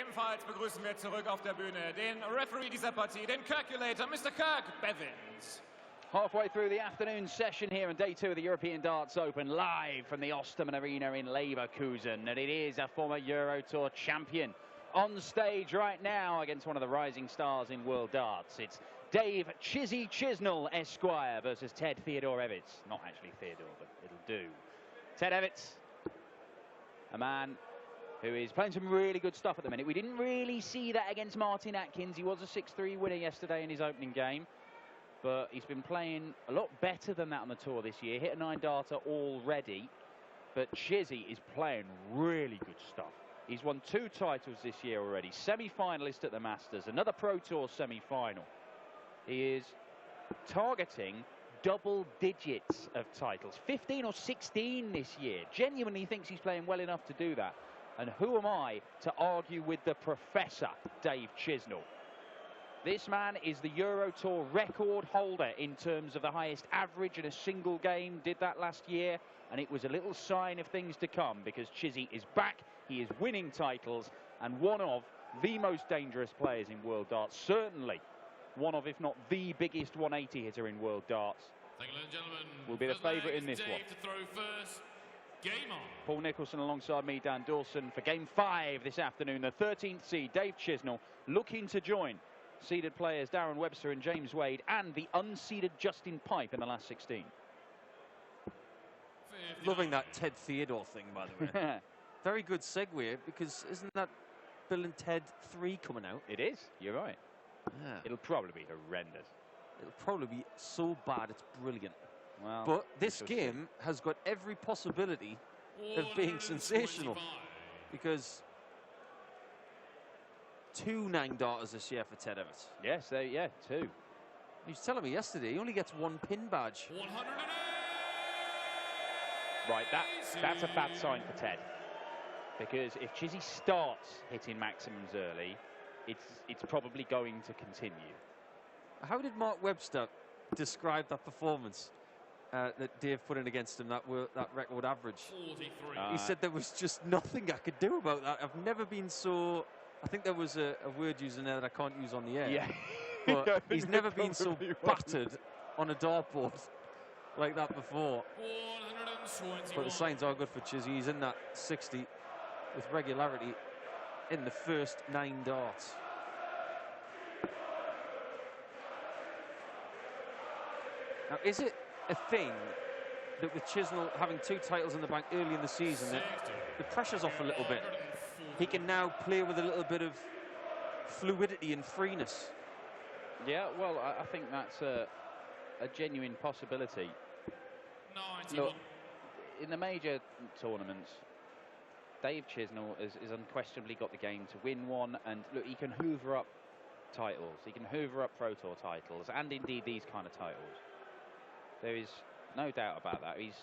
Ebenfalls begrüßen wir zurück auf der Bühne den Referee dieser Partie, den Calculator, Mr. Kirk Bevins. Halfway through the afternoon session here on day 2 of the European Darts Open, live from the Ostermann Arena in Leverkusen. And it is a former Euro Tour champion on stage right now against one of the rising stars in world darts. It's Dave Chisnall Esquire versus Ted Theodore Evetts. Not actually Theodore, but it'll do. Ted Evetts, a man who is playing some really good stuff at the minute. We didn't really see that against Martin Atkins. He was a 6-3 winner yesterday in his opening game, but he's been playing a lot better than that on the tour this year. Hit a 9-darter already, but Chizzy is playing really good stuff. He's won 2 titles this year already. Semi-finalist at the Masters, another Pro Tour semi-final. He is targeting double digits of titles, 15 or 16 this year. Genuinely thinks he's playing well enough to do that. And who am I to argue with the professor, Dave Chisnall? This man is the Euro Tour record holder in terms of the highest average in a single game. Did that last year, and it was a little sign of things to come, because Chizzy is back, he is winning titles, and one of the most dangerous players in world darts. Certainly one of, if not the biggest 180 hitter in world darts. Thank you, ladies and gentlemen. Will be the favourite in this Dave one. To throw first. Game on. Paul Nicholson alongside me, Dan Dawson, for Game 5 this afternoon. The 13th seed, Dave Chisnall, looking to join seeded players Darren Webster and James Wade, and the unseeded Justin Pipe in the last 16. Loving that Ted Theodore thing, by the way. Very good segue, because isn't that Bill and Ted 3 coming out? It is, you're right. Yeah. It'll probably be horrendous. It'll probably be so bad it's brilliant. Well, but this game has got every possibility of being sensational, because 2 9-darters this year for Ted Evetts. Yes, 2. He was telling me yesterday he only gets 1 pin badge. Right, that's a bad sign for Ted, because if Chizzy starts hitting maximums early, it's probably going to continue. How did Mark Webster describe that performance that Dave put in against him, that record average? 43. He said there was just nothing I could do about that. I've never been so... I think there was a word used in there that I can't use on the air. Yeah. But he's never been so battered on a dartboard like that before. 121. But the signs are good for Chizzy. He's in that 60 with regularity in the first 9 darts. Now, is it a thing that with Chisnall having 2 titles in the bank early in the season, that the pressure's off a little bit? He can now play with a little bit of fluidity and freeness. Yeah, well, I think that's a genuine possibility. 91. Look, in the major tournaments, Dave Chisnall has unquestionably got the game to win one, and look, he can hoover up titles. He can hoover up Pro Tour titles, and indeed these kind of titles. There is no doubt about that. He's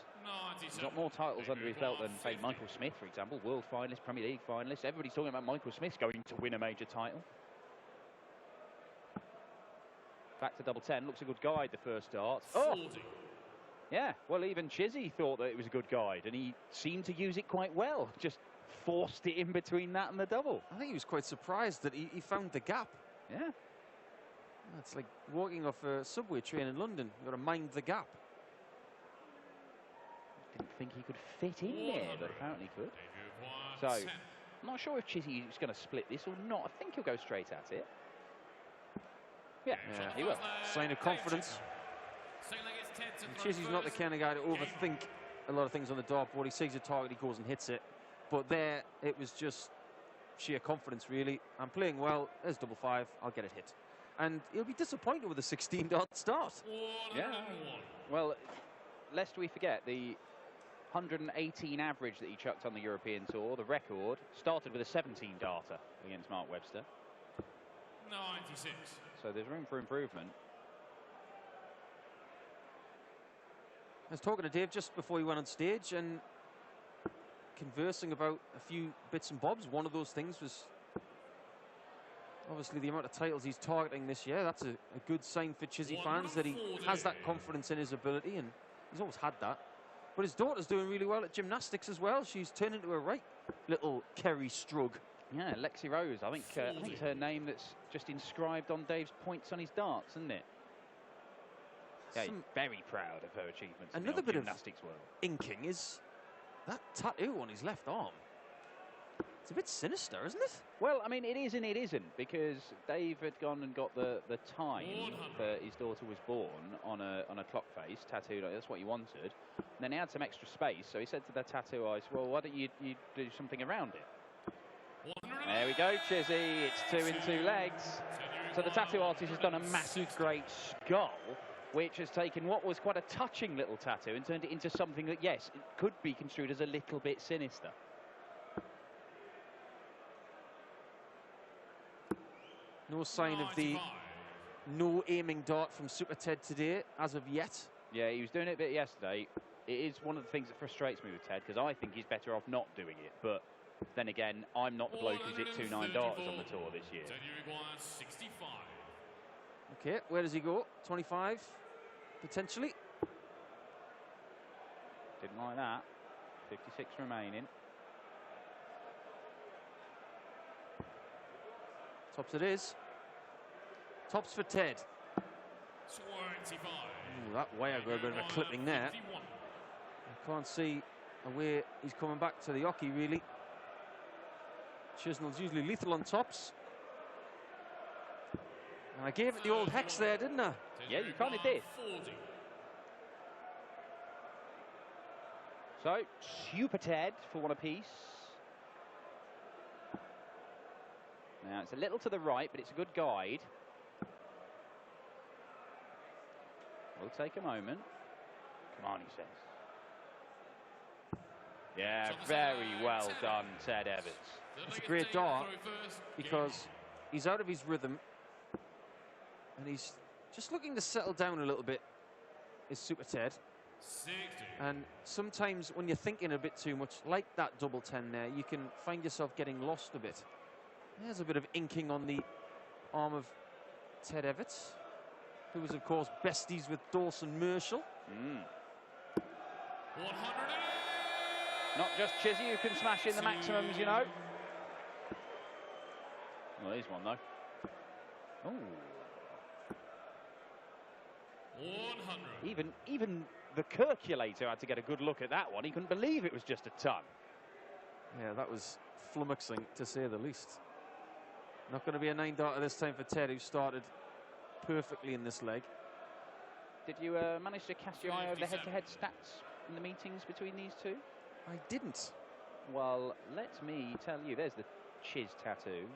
got more titles under his belt than, say, Michael Smith, for example, world finalist, Premier League finalist. Everybody's talking about Michael Smith's going to win a major title. Back to double 10, looks a good guide, the first dart. Oh! Yeah, well, even Chizzy thought that it was a good guide, and he seemed to use it quite well. Just forced it in between that and the double. I think he was quite surprised that he found the gap. Yeah. It's like walking off a subway train in London. You've got to mind the gap. Didn't think he could fit in there, but apparently could. So, I'm not sure if Chizzy is going to split this or not. I think he'll go straight at it. Yeah, he will. Sign of confidence. Chizzy's not the kind of guy to overthink a lot of things on the dartboard. He sees a target, he goes and hits it. But there, it was just sheer confidence, really. I'm playing well. There's double 5. I'll get it hit. And he'll be disappointed with a 16-dart start. Yeah. Well, lest we forget, the 118 average that he chucked on the European Tour, the record, started with a 17-darter against Mark Webster. 96. So there's room for improvement. I was talking to Dave just before he went on stage and conversing about a few bits and bobs. One of those things was obviously the amount of titles he's targeting this year. That's a good sign for Chizzy fans, that he has that confidence in his ability, and he's always had that. But his daughter's doing really well at gymnastics as well. She's turned into a right little Kerry Strug Yeah, Lexi Rose. I think it's her name that's just inscribed on Dave's points on his darts, isn't it? Yeah, he's very proud of her achievements in Another the bit of gymnastics world. inking is that tattoo on his left arm. It's a bit sinister, isn't it? Well, I mean, it is and it isn't, because Dave had gone and got the time that his daughter was born on a clock face tattooed. That's what he wanted. And then he had some extra space, so he said to the tattoo artist, "Well, why don't you do something around it?" There we go, Chizzy. It's 2 in 2 legs. So the tattoo artist has done a massive, great skull, which has taken what was quite a touching little tattoo and turned it into something that, yes, it could be construed as a little bit sinister. No sign of the no aiming dart from Super Ted today, as of yet. Yeah, he was doing it a bit yesterday. It is one of the things that frustrates me with Ted, because I think he's better off not doing it. But then again, I'm not the bloke who's hit 2-9 darters on the tour this year. Okay, where does he go? 25, potentially. Didn't like that. 56 remaining. Tops it is. Tops for Ted. 25. Ooh, that wire got a bit of a clipping there. I can't see a way he's coming back to the hockey, really. Chisnall's usually lethal on tops. And I gave it the old hex there, didn't I? Yeah, you kind of did. So, Super Ted for one apiece. Now, it's a little to the right, but it's a good guide. We'll take a moment. Come on, he says. Yeah, very well done, Ted Evetts. It's a great dart because he's out of his rhythm and he's just looking to settle down a little bit, is Super Ted. 60. And sometimes when you're thinking a bit too much, like that double 10 there, you can find yourself getting lost a bit. There's a bit of inking on the arm of Ted Evetts, who was, of course, besties with Dawson Marshall. 100. Not just Chizzy who can smash in the maximums, you know. Well, here's one, though. Oh. 100. Even the Kirkulator had to get a good look at that one. He couldn't believe it was just a ton. Yeah, that was flummoxing, to say the least. Not going to be a 9-darter this time for Ted, who started perfectly in this leg. Did you manage to cast your eye over the head-to-head stats in the meetings between these two? I didn't. Well, let me tell you. There's the Chiz tattoo.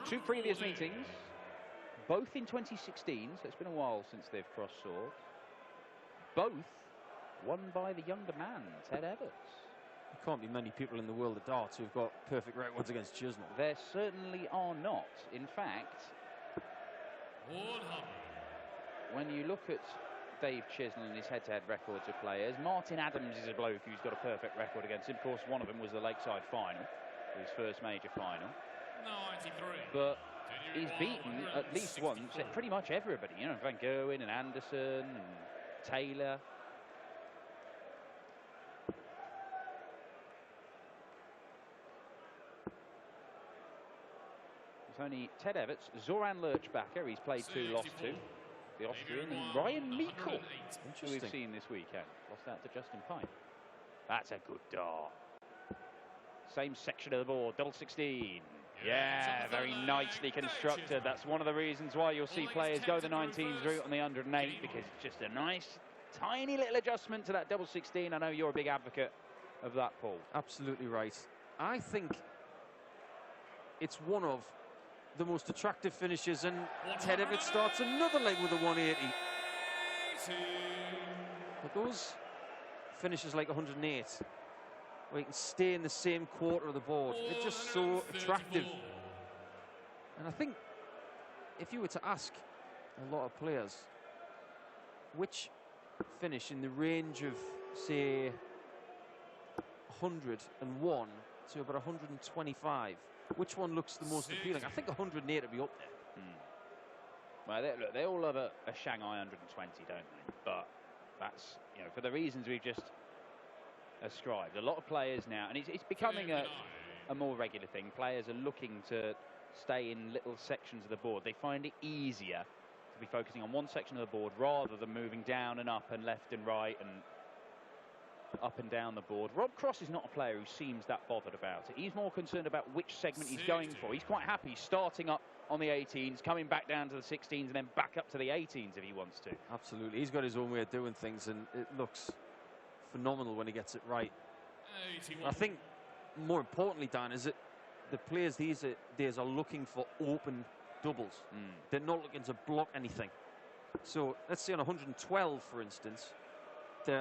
2 previous meetings, both in 2016, so it's been a while since they've crossed swords. Both won by the younger man, Ted Evetts. There can't be many people in the world of darts who've got perfect records against Chisnall. There certainly are not. In fact, 100. when you look at Dave Chisnall and his head-to-head records of players, Martin Adams is a bloke who's got a perfect record against him. Of course, one of them was the Lakeside final, his first major final. 93. But he's beaten at least once pretty much everybody. You know, Van Gerwen and Anderson and Taylor. It's only Ted Evetts, Zoran Lurchbacher, he's played 2, lost 2. The Austrian, and Ryan Meikle, who we've seen this weekend. Lost out to Justin Pine. That's a good dart. Same section of the board, double 16. Yeah, very nicely constructed. That's one of the reasons why you'll see players go the 19s route on the 108, because it's just a nice, tiny little adjustment to that double 16. I know you're a big advocate of that, Paul. Absolutely right. I think it's one of the most attractive finishes, and Ted Evetts starts another leg with a 180. But those finishes like 108, where you can stay in the same quarter of the board, they're just so attractive. And I think if you were to ask a lot of players which finish in the range of, say, 101 to about 125, which one looks the most appealing? I think 108 would be up there. Well, look, they all love a Shanghai 120, don't they? But that's, you know, for the reasons we've just ascribed. A lot of players now, and it's becoming a more regular thing. Players are looking to stay in little sections of the board. They find it easier to be focusing on one section of the board rather than moving down and up and left and right and up and down the board. Rob Cross is not a player who seems that bothered about it. He's more concerned about which segment he's going for. He's quite happy starting up on the 18s, coming back down to the 16s and then back up to the 18s if he wants to. Absolutely. He's got his own way of doing things, and it looks phenomenal when he gets it right. I think more importantly, Dan, is that the players these days are looking for open doubles. They're not looking to block anything. So let's say on 112, for instance,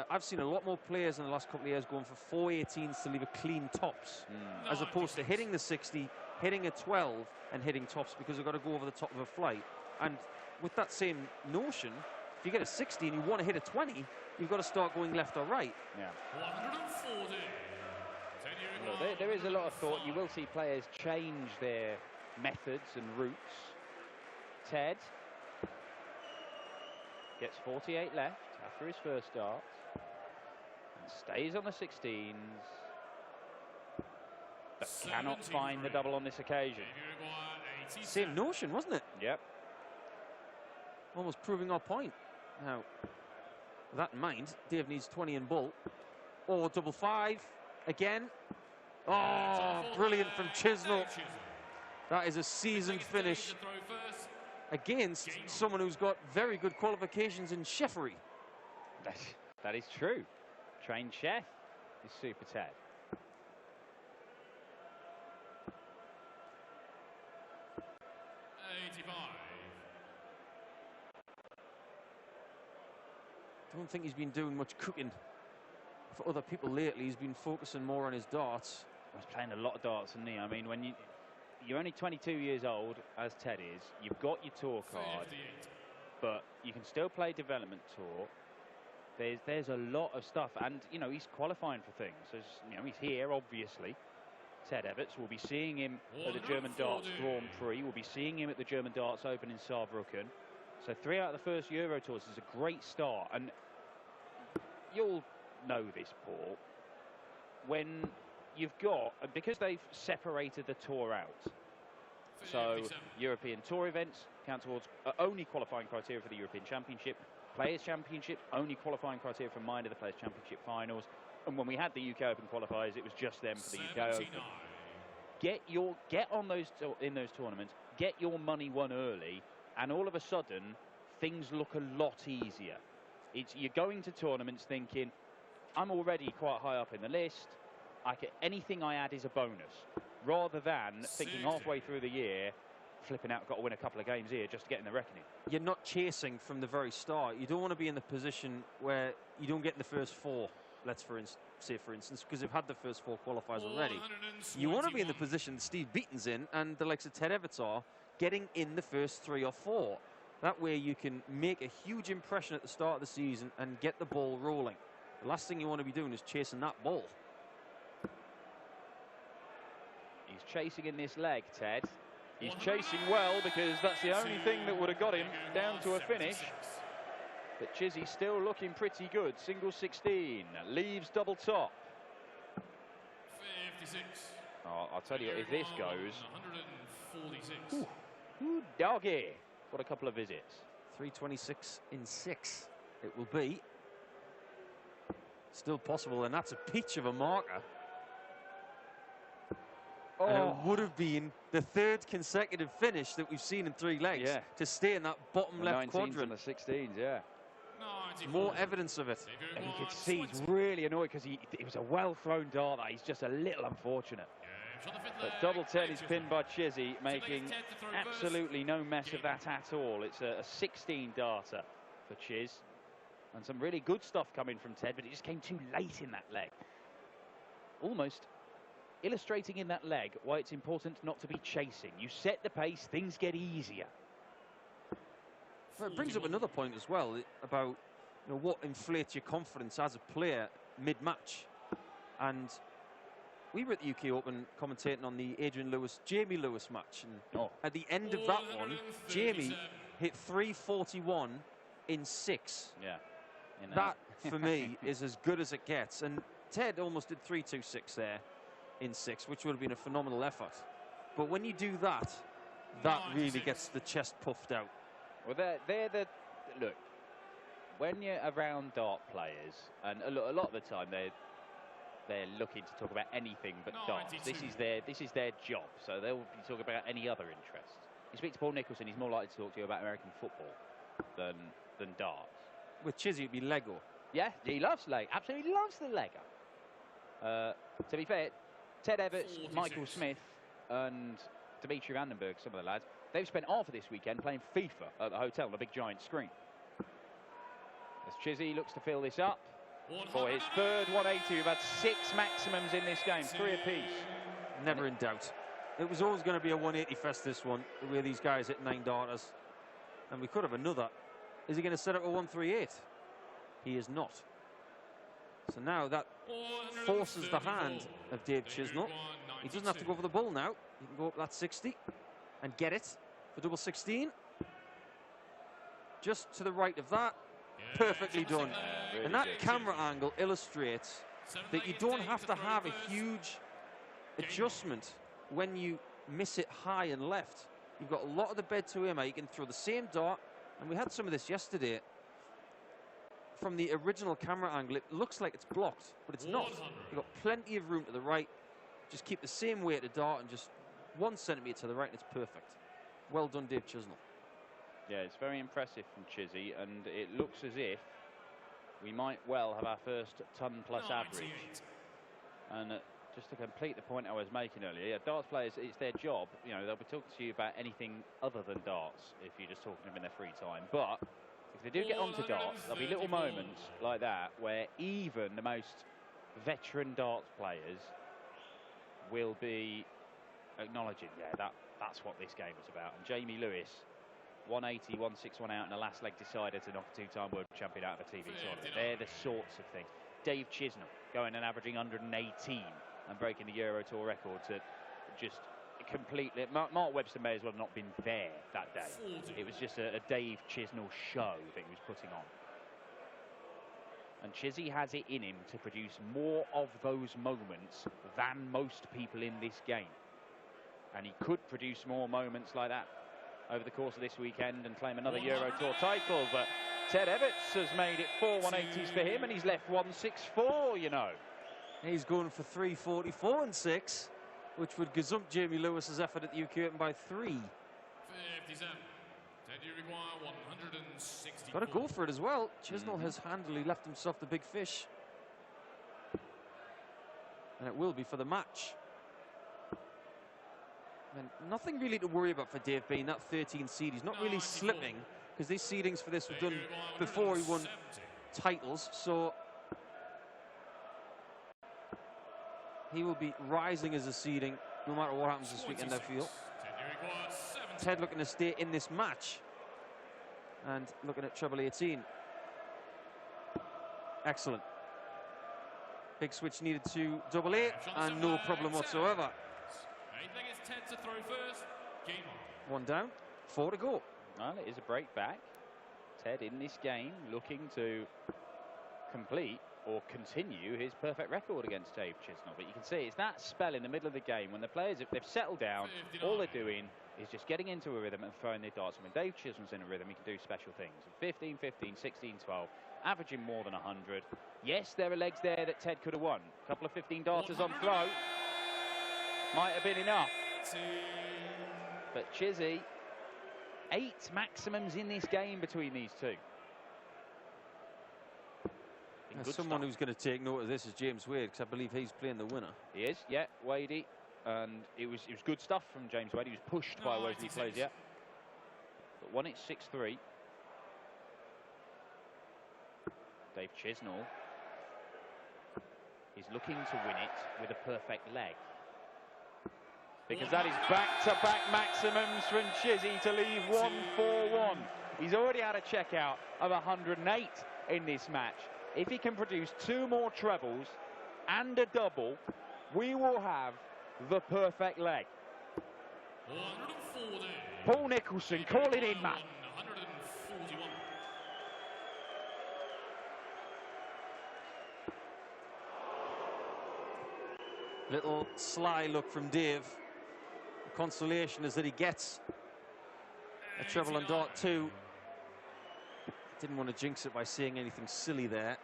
I've seen a lot more players in the last couple of years going for 4 18s to leave a clean tops, as opposed to hitting the 60, hitting a 12 and hitting tops, because they've got to go over the top of a flight. And with that same notion, if you get a 60 and you want to hit a 20, you've got to start going left or right. Yeah. 140. Well, there is a lot of thought. You will see players change their methods and routes. Ted gets 48 left after his first start and stays on the 16s, but cannot find the double on this occasion. Same notion, wasn't it? Yep. Almost proving our point. Now, with that in mind, Dave needs 20 in bull. Or double 5 again. Oh, brilliant from Chisnall. That is a seasoned finish against someone who's got very good qualifications in chefery. That is true. Trained chef is Super Ted. I don't think he's been doing much cooking for other people lately. He's been focusing more on his darts. He's playing a lot of darts, isn't he? I mean, when you're only 22 years old, as Ted is, you've got your tour card, but you can still play development tour. There's a lot of stuff, and you know he's qualifying for things. You know, he's here, obviously. Ted Evetts, will be seeing him at the German Darts Grand Prix. We'll be seeing him at the German Darts Open in Saarbrücken. So 3 out of the first Euro Tours is a great start, and you'll know this, Paul. When you've got, because they've separated the tour out, so European Tour events count towards only qualifying criteria for the European Championship. Players' Championship, only qualifying criteria for mine of the Players' Championship finals. And when we had the UK Open qualifiers, it was just them for the UK Open. Get on those in those tournaments, get your money won early, and all of a sudden, things look a lot easier. You're going to tournaments thinking, I'm already quite high up in the list. Anything I add is a bonus, rather than thinking halfway through the year, flipping out, got to win a couple of games here just to get in the reckoning. You're not chasing from the very start. You don't want to be in the position where you don't get in the first 4. Let's say, for instance, because they've had the first 4 qualifiers already. You want to be in the position that Steve Beaton's in, and the likes of Ted Evetts are, getting in the first 3 or 4. That way you can make a huge impression at the start of the season and get the ball rolling. The last thing you want to be doing is chasing that ball. He's chasing in this leg, Ted. He's chasing well, because that's the only thing that would have got him down to a finish. But Chizzy's still looking pretty good. Single 16, leaves double top. 56. Oh, I'll tell you, if this goes... 146. Ooh, doggy. What a couple of visits. 326 in 6 it will be. Still possible, and that's a peach of a marker. Oh. And it would have been the 3rd consecutive finish that we've seen in 3 legs to stay in that bottom left quadrant. The 16s, yeah. More evidence of it. And you could see he's really annoyed, because it was a well-thrown dart that he's just a little unfortunate. But double 10 is pinned by Chizzy, making absolutely no mess of that at all. It's a 16 darter for Chiz. And some really good stuff coming from Ted, but it just came too late in that leg. Almost illustrating in that leg why it's important not to be chasing. You set the pace, things get easier. Well, it brings up another point as well about what inflates your confidence as a player mid-match. And we were at the UK Open commentating on the Adrian Lewis-Jamie Lewis match. And at the end of that one, Jamie hit 341 in 6. Yeah. That, for me, is as good as it gets. And Ted almost did 3-2-6 there in 6, which would have been a phenomenal effort. But when you do that, that really gets the chest puffed out. Well, they're the look. When you're around dart players, and a lot of the time they're looking to talk about anything but darts. This is their job, so they'll be talking about any other interest. You speak to Paul Nicholson, he's more likely to talk to you about American football than darts. With Chizzy, it'd be Lego. Yeah, he loves Lego. Absolutely loves the Lego. To be fair, Ted Evetts, Michael Smith, and Dimitri Vandenberg, some of the lads, they've spent half of this weekend playing FIFA at the hotel on a big giant screen. As Chizzy looks to fill this up for his third 180. We've had 6 maximums in this game, 3 apiece. Never in doubt. It was always going to be a 180 fest, this one, where these guys hit 9 darters. And we could have another. Is he going to set up a 138? He is not. So now that forces the hand of Dave Chisnall. He doesn't have to go for the ball now. He can go up that 60 and get it for double 16. Just to the right of that. Perfectly done. And that camera angle illustrates that you don't have to have a huge adjustment when you miss it high and left. You've got a lot of the bed to aim at. You can throw the same dart, and we had some of this yesterday. From the original camera angle, it looks like it's blocked, but it's not. You've got plenty of room to the right. Just keep the same weight of dart and just 1 centimetre to the right, and it's perfect. Well done, Dave Chisnall. Yeah, it's very impressive from Chizzy, and it looks as if we might well have our first ton-plus average. And just to complete the point I was making earlier, yeah, darts players, it's their job. You know, they'll be talking to you about anything other than darts if you're just talking to them in their free time. But if they do get onto darts, there'll be little moments like that where even the most veteran darts players will be acknowledging, yeah, that's what this game is about. And Jamie Lewis, 180, 161 out in the last leg decider to knock a 2-time world champion out of a TV tournament. They're the sorts of things. Dave Chisnall going and averaging 118 and breaking the Euro Tour record to just completely... Mark Webster may as well have not been there that day. It was just a Dave Chisnall show that he was putting on. And Chizzy has it in him to produce more of those moments than most people in this game. And he could produce more moments like that over the course of this weekend and claim another Euro Tour title, but Ted Evetts has made it 4 180s for him, and he's left 164, you know. He's going for 344 and 6, which would gazump Jamie Lewis's effort at the UK Open by 3. 57. Ted, you require 160. Got to go for it as well. Chisnall has handily left himself the big fish. And it will be for the match. And nothing really to worry about for Dave being that 13 seed. He's not really slipping, because these seedings for this were done before he won titles. So he will be rising as a seeding no matter what happens this weekend, I feel. Ted looking to stay in this match. And looking at treble 18. Excellent. Big switch needed to double 8, and no problem whatsoever. Ted to throw first. Game on. 1 down, 4 to go. Well, it is a break back. Ted in this game looking to complete or continue his perfect record against Dave Chisnall. But you can see it's that spell in the middle of the game when the players, if they've settled down, 59. All they're doing is just getting into a rhythm and throwing their darts. And when Dave Chisnall's in a rhythm, he can do special things. 15, 15, 16, 12, averaging more than 100. Yes, there are legs there that Ted could have won. A couple of 15 darters on throw. Might have been enough. But Chizzy, 8 maximums in this game between these two. Someone who's going to take note of this is James Wade, because I believe he's playing the winner. He is, yeah, Wadey. And it was good stuff from James Wade. He was pushed by Wesley Closier. But won it 6-3. Dave Chisnall is looking to win it with a perfect leg. Because that is back-to-back maximums from Chizzy to leave 141. He's already had a checkout of 108 in this match. If he can produce 2 more trebles and a double, we will have the perfect leg. 140. Paul Nicholson, call it in, Matt. 141. Little sly look from Dave. The consolation is that he gets a treble on dart 2. Didn't want to jinx it by saying anything silly there,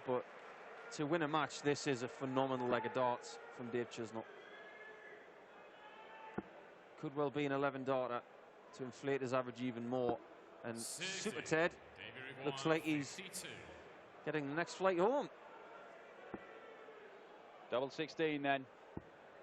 but to win a match, this is a phenomenal leg of darts from Dave Chisnall. Could well be an 11 darter to inflate his average even more. And Super Ted looks like he's getting the next flight home. Double 16 then.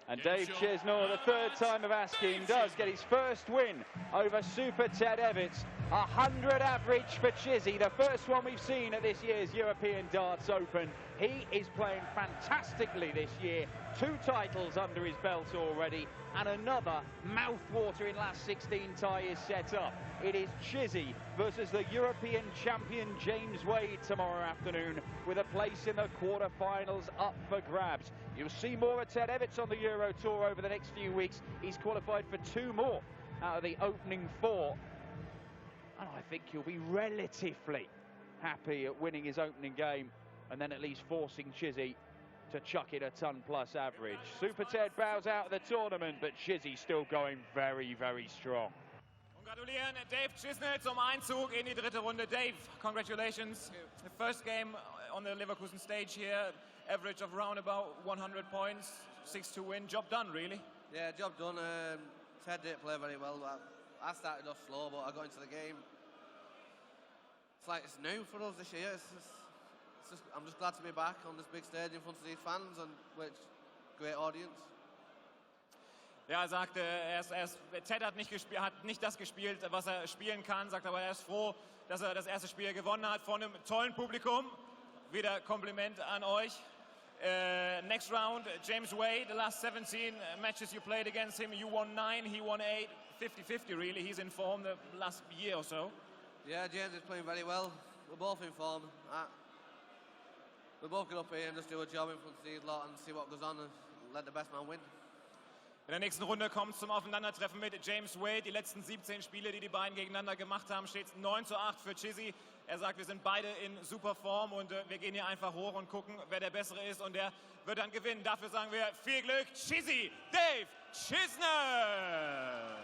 And Dave Chisnall, the third time of asking, does get his first win over Super Ted Evetts. 100 average for Chizzy, the first one we've seen at this year's European Darts Open. He is playing fantastically this year. 2 titles under his belt already, and another mouth-watering last 16 tie is set up. It is Chizzy versus the European champion James Wade tomorrow afternoon, with a place in the quarter-finals up for grabs. You'll see more of Ted Evetts on the Euro Tour over the next few weeks. He's qualified for 2 more out of the opening 4. And I think he'll be relatively happy at winning his opening game and then at least forcing Chizzy to chuck it a ton-plus average. Super Ted bows out of the tournament, but Chizzy's still going very, very strong. Gratulieren Dave Chisnall zum Einzug in die dritte Runde. Dave, congratulations. The first game on the Leverkusen stage here, average of around about 100 points, 6-2 win. Job done, really. Yeah, job done. Ted didn't play very well. I started off slow, but I got into the game. It's like it's new for us this year. I'm just glad to be back on this big stage in front of these fans and with great audience. Ja, er sagte, Ted hat nicht das gespielt, was er spielen kann, sagt aber, er ist froh, dass er das erste Spiel gewonnen hat von einem tollen Publikum. Wieder Kompliment an euch. Next round, James Wade, the last 17 matches you played against him, you won 9, he won 8, 50-50 really. He's in form the last year or so. Yeah, James is playing very well. We're both in form. We'll both get up here and just do a job in front of these lot and see what goes on and let the best man win. In der nächsten Runde kommt es zum Aufeinandertreffen mit James Wade. Die letzten 17 Spiele, die beiden gegeneinander gemacht haben, steht es 9-8 für Chizzy. Er sagt, wir sind beide in super Form und wir gehen hier einfach hoch und gucken, wer der Bessere ist und der wird dann gewinnen. Dafür sagen wir viel Glück, Chizzy, Dave Chisnall!